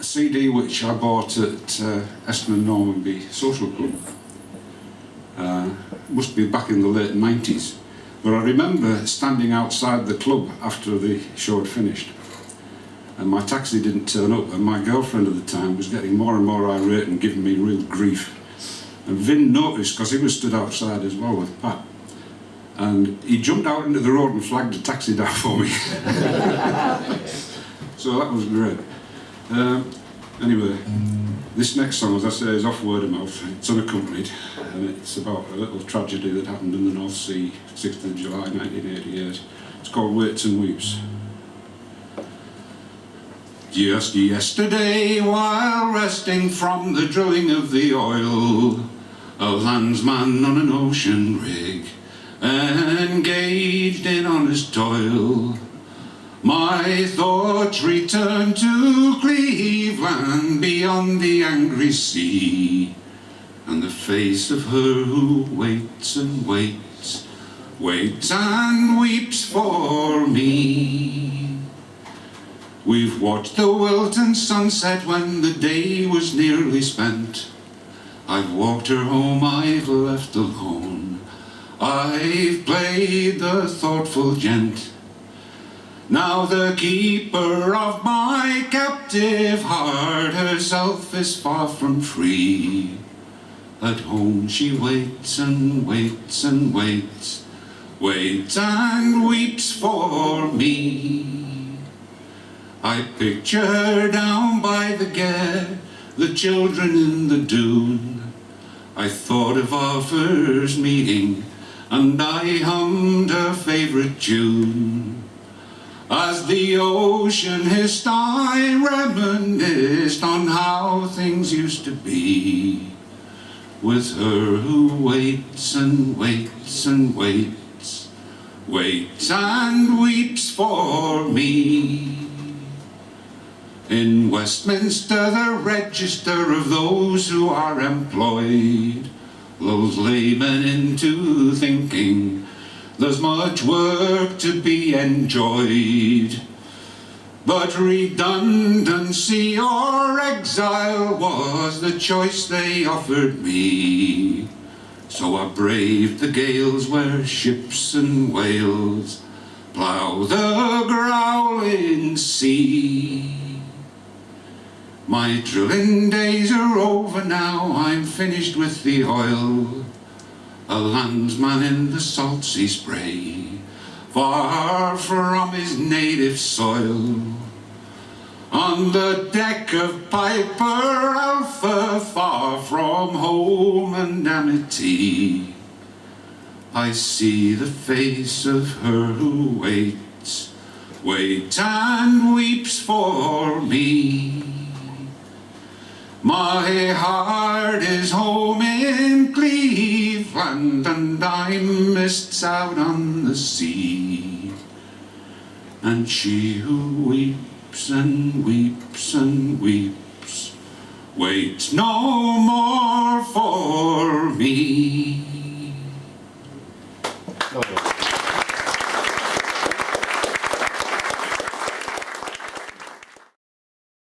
CD which I bought at Eston and Normanby Social Club. Must be back in the late 90s. But I remember standing outside the club after the show had finished. And my taxi didn't turn up, and my girlfriend at the time was getting more and more irate and giving me real grief. And Vin noticed, because he was stood outside as well with Pat. And he jumped out into the road and flagged a taxi down for me. So that was great. Anyway, this next song, as I say, is off word of mouth. It's unaccompanied, and it's about a little tragedy that happened in the North Sea, 6th of July 1988. It's called Waits and Weeps. Just yesterday, while resting from the drilling of the oil, a landsman on an ocean rig engaged in honest toil, my thoughts returned to Cleveland beyond the angry sea, and the face of her who waits and waits, waits and weeps for me. We've watched the Wilton sunset when the day was nearly spent. I've walked her home, I've left alone, I've played the thoughtful gent. Now the keeper of my captive heart herself is far from free. At home she waits and waits and waits, waits and weeps for me. I picture her down by the Gare, the children in the dune. I thought of our first meeting, and I hummed her favourite tune. As the ocean hissed, I reminisced on how things used to be, with her who waits and waits and waits, waits and weeps for me. In Westminster, the register of those who are employed lulls laymen into thinking there's much work to be enjoyed. But redundancy or exile was the choice they offered me. So I braved the gales where ships and whales plough the growling sea. My drilling days are over now, I'm finished with the oil, a landsman in the salt sea spray, far from his native soil. On the deck of Piper Alpha, far from home and amity, I see the face of her who waits, waits and weeps for me. My heart is home in Cleveland, and I'm mists out on the sea. And she who weeps and weeps and weeps waits no more for me.